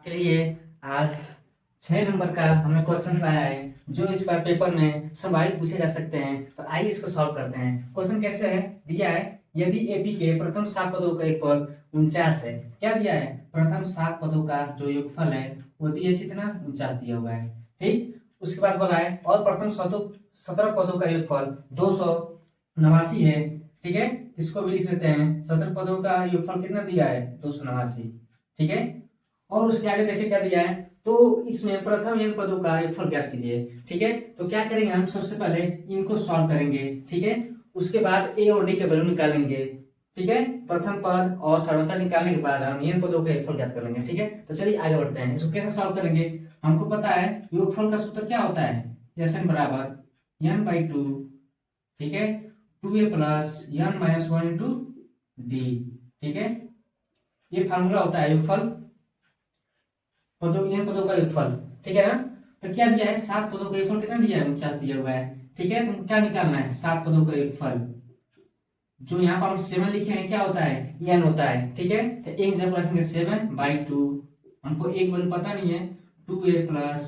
लिए आज 6 नंबर का हमने क्वेश्चन लाया है जो इस बार पेपर में सवाल पूछे जा सकते हैं। तो आइए इसको सॉल्व करते हैं। क्वेश्चन कैसे है, दिया है यदि एपी के प्रथम 7 पदों का योगफल 49 है। क्या दिया है, प्रथम 7 पदों का जो योगफल है वो दिया कितना 49 दिया हुआ है। ठीक, उसके बाद बोला है और प्रथम 17 पदों का योगफल 289 है। ठीक है, इसको भी लिख लेते हैं। 17 पदों का योगफल कितना दिया है 289। ठीक है, और उसके आगे देखिए क्या दिया है, तो इसमें प्रथम n पदों का योगफल ज्ञात कीजिए। ठीक है, तो क्या करेंगे हम, सबसे पहले इनको सॉल्व करेंगे। ठीक है, उसके बाद a और d के वैल्यू निकालेंगे। ठीक है, प्रथम पद और सर्वंतर निकालने के बाद हम n पदों का योगफल ज्ञात कर लेंगे। ठीक है, तो चलिए आगे बढ़ते हैं। इसको कैसे सॉल्व करेंगे, हमको पता है योगफल का सूत्र क्या होता है, Sn बराबर n/2। ठीक है, 2a plus n minus 1 into D. ठीक है, ये फार्मूला होता है योगफल इन पदों का योगफल। ठीक है ना, तो क्या दिया है 7 पदों का योगफल कितना दिया है 49 दिया हुआ है। ठीक है, तो क्या निकालना है 7 पदों का योगफल। जो यहाँ पर हम 7 लिखे हैं क्या होता है n होता है। ठीक है, तो एक जब रखेंगे 7/2, हमको एक वैल्यू पता नहीं है 2a प्लस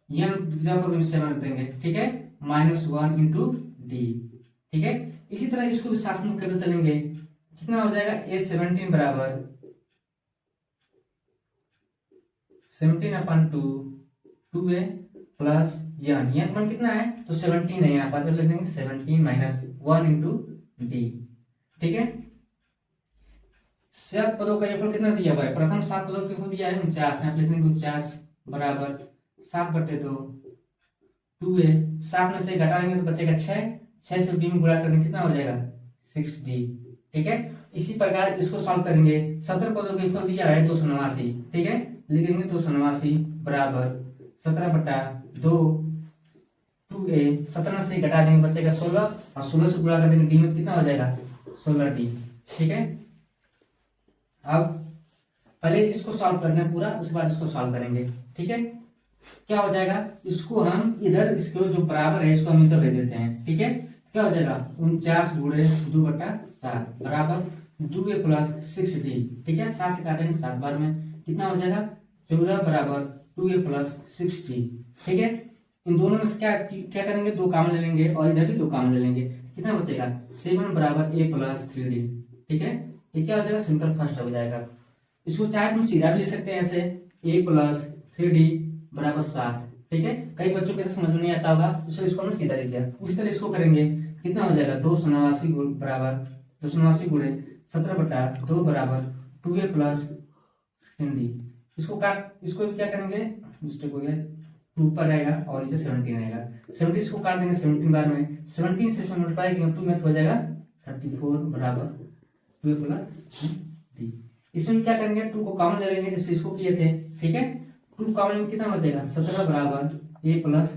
n जब 7 देंगे। ठीक है, -1 इंटू डी। ठीक है, इसी तरह इसको भी शासन करते चलेंगे। कितना हो जाएगा a17 बराबर 17/2 2a प्लस n मान कितना है तो 17 है, यहाँ पर लिख देंगे 17 माइनस 1 इंटू डी। ठीक है, 7 पदों का योगफल कितना दिया हुआ है, प्रथम 7 पदों का योगफल दिया है 49, यहाँ पे लिख देंगे 49 बराबर 7/2 2a। 7 में से घटाएंगे तो बचेगा 6 से b में गुणा करने कितना हो जाएगा 6d। ठीक है, इसी प्रकार इसको सॉल्व करेंगे। 17 पदों का योगफल दिया है 289। ठीक है, लिखेंगे 289 बराबर 17/2 2a। 17 से घटा देंगे बचेगा 16 और 16 से गुणा कर देंगे डी में कितना हो जाएगा 16d। ठीक है, अब पहले इसको सॉल्व करना है पूरा, उसके बाद इसको सॉल्व करेंगे। ठीक है, क्या हो जाएगा, इसको हम इधर इसको जो बराबर है इसको हम इधर भेज देते हैं। ठीक है, क्या हो जाएगा 49 गुणे 2/7 बराबर 2a प्लस 6d। ठीक है, 7 से काटेंगे 7 बार में कितना हो जाएगा 14 बराबर 2a प्लस 6d। ठीक है, इन दोनों में से क्या क्या करेंगे, 2 कॉमन ले लेंगे और इधर भी 2 कॉमन ले लेंगे। कितना बचेगा 7 बराबर a प्लस 3d। ठीक है, ये क्या हो जाएगा सिंपल फर्स्ट हो जाएगा। इसको चाहे तुम सीधा भी ले सकते हैं ऐसे a प्लस 3d बराबर 7। ठीक है, कई बच्चों को ऐसे समझ में नहीं आता होगा, इसलिए इसको हमने सीधा लिख दिया। उस तरह इसको करेंगे कितना हो जाएगा 289 बराबर 289 गुणे 17/2 बराबर 2a प्लस 16d। इसको काट, इसको भी क्या करेंगे मिस्टेक हो गया, 2 पर आएगा और नीचे 17 आएगा। 17 इसको काट देंगे 17 बार में, 17 से मल्टीप्लाई करेंगे 2 में हो जाएगा 34 बराबर 2a प्लस d। इसमें क्या करेंगे 2 को कॉमन ले लेंगे जैसे इसको किए थे। ठीक है, 2 कॉमन में कितना बचेगा 17 बराबर a प्लस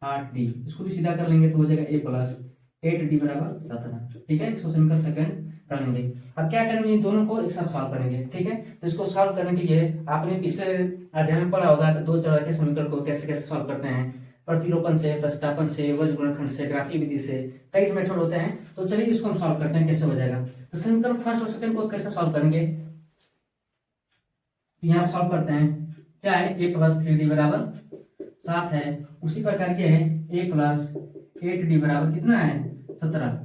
8d। इसको भी सीधा कर लेंगे तो हो जाएगा a प्लस 8d बराबर 17। ठीक है, इसको समीकरण सेकंड कर लेंगे। अब क्या करेंगे, इन दोनों को एक साथ सॉल्व करेंगे। ठीक है, तो इसको सॉल्व करने के लिए आपने पिछले अध्याय में पढ़ा होगा कि 2 तरह के समीकरण को कैसे कैसे सॉल्व करते हैं, प्रतिलोपन से, प्रतिस्थापन से, वज्र गुणनखंड से, ग्राफीय विधि से, कई मेथड होते हैं। तो चलिए इसको हम सॉल्व करते हैं कैसे हो जाएगा। तो समीकरण फर्स्ट और सेकंड को कैसे सॉल्व करेंगे, यहाँ सॉल्व करते हैं। क्या है a प्लस 3d बराबर 7 है, उसी प्रकार ये है a प्लस 8d बराबर कितना है 17।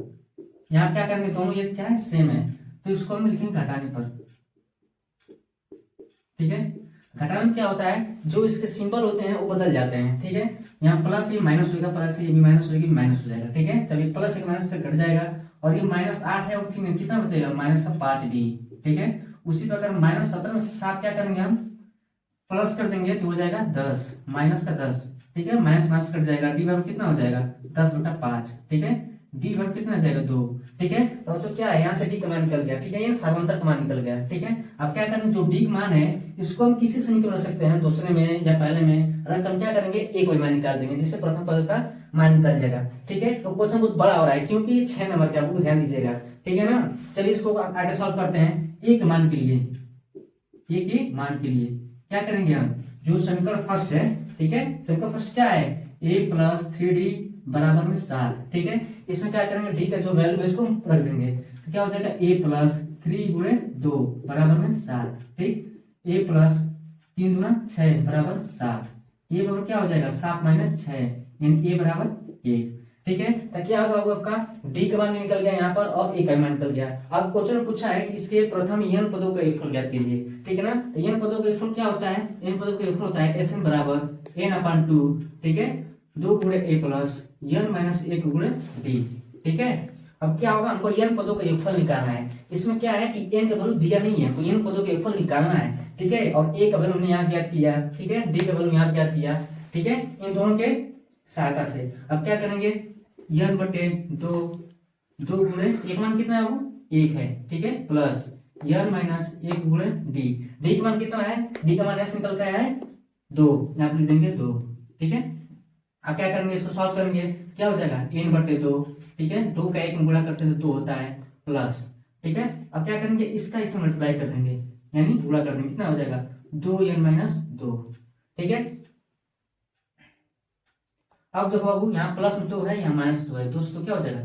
यहाँ क्या करेंगे, दोनों ये क्या है सेम है, तो इसको हम लिखेंगे घटाने पर। ठीक है, घटाने में क्या होता है, जो इसके सिंबल होते हैं वो बदल जाते हैं। ठीक है, यहाँ प्लस ये माइनस होगा, प्लस ये माइनस होगी माइनस हो जाएगा। ठीक है, जब ये प्लस एक माइनस से घट जाएगा और ये -8 है और 3 कितना बचेगा -5d। ठीक है, उसी प्रकार -17 में से 7 क्या करेंगे हम प्लस कर देंगे तो हो जाएगा 10 -10। ठीक है, माइनस माइनस कट जाएगा, डी बराबर कितना हो जाएगा 10/5। ठीक है, डी बराबर कितना हो जाएगा 2। ठीक है, तो बच्चों क्या है यहाँ से डी का मान निकल गया। ठीक है, ये सर्वांतर का मान निकल गया। ठीक है, अब क्या करेंगे, जो डी का मान है इसको हम किसी से निकाल सकते हैं, दूसरे में या पहले में रख हम क्या करेंगे एक वही मान निकाल देंगे जिससे प्रथम पद का मान निकल जाएगा। ठीक है, तो क्वेश्चन बहुत बड़ा हो रहा है क्योंकि 6 नंबर का, वो ध्यान दीजिएगा। ठीक है ना, चलिए इसको आगे सॉल्व करते हैं। एक मान के लिए, एक मान के लिए क्या करेंगे हम, जो समीकरण फर्स्ट है। ठीक है, समीकरण फर्स्ट क्या है a प्लस 3d बराबर में 7। ठीक है, इसमें क्या करेंगे डी का जो वैल्यू है इसको रख देंगे, तो क्या हो जाएगा a प्लस 3 गुणे 2 बराबर में 7। ठीक, a प्लस 3 दूना 6 बराबर 7। ये बराबर क्या हो जाएगा 7 माइनस 6, यानी ए बराबर 1। ठीक है, तो क्या होगा वो आपका डी का मान भी निकल गया यहाँ पर और ए का मान निकल गया। अब क्वेश्चन पूछा है कि इसके प्रथम n पदों का योगफल ज्ञात कीजिए। ठीक है ना, तो n पदों का योगफल क्या होता है, n पदों का योगफल होता है Sn बराबर n/2। ठीक है, 2 गुणे a प्लस n माइनस 1 गुणे d। ठीक है, अब क्या होगा, हमको n पदों का योगफल निकालना है। इसमें क्या है कि n का वैल्यू दिया नहीं है, तो n पदों का योगफल निकालना है। ठीक है, और a का वैल्यू हमने यहाँ ज्ञात किया। ठीक है, d का वैल्यू यहाँ ज्ञात किया। ठीक है, इन दोनों के सहायता से अब क्या करेंगे, n बटे 2, 2 गुणे एक मान कितना है वो 1 है। ठीक है, प्लस n माइनस 1 गुणे d का मान कितना है, d का मान s निकल का है 2, यहाँ पर लिख देंगे 2। ठीक है, अब क्या करेंगे, इसको सॉल्व करेंगे, क्या हो जाएगा n बटे 2। ठीक है, 2 का 1 में गुणा करते हैं तो 2 होता है प्लस। ठीक है, अब क्या करेंगे, इसका इससे मल्टीप्लाई कर देंगे, यानी गुणा कर देंगे, कितना हो जाएगा 2n माइनस 2। ठीक है, अब देखो बाबू यहाँ प्लस में 2 है, यहाँ माइनस 2 है, 2 से तो क्या हो जाएगा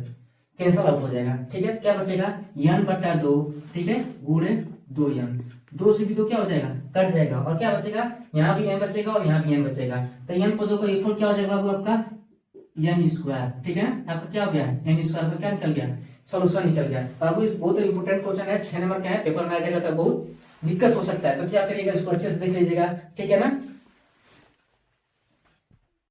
कैंसल आउट हो जाएगा। ठीक है, क्या बचेगा n बटा 2। ठीक है, गुणे 2n, 2 से भी तो क्या हो जाएगा कट जाएगा, और क्या बचेगा, यहाँ भी n बचेगा और यहाँ भी n बचेगा। तो n पदों का योगफल क्या हो जाएगा बाबू आपका n स्क्वायर। ठीक है, आपका क्या हो गया n स्क्वायर का क्या निकल गया, सोल्यूशन निकल गया। तो बाबू इस बहुत इंपोर्टेंट क्वेश्चन है, 6 नंबर का है, पेपर में आ जाएगा तो बहुत दिक्कत हो सकता है, तो क्या करिएगा इसको अच्छे से देख लीजिएगा। ठीक है ना।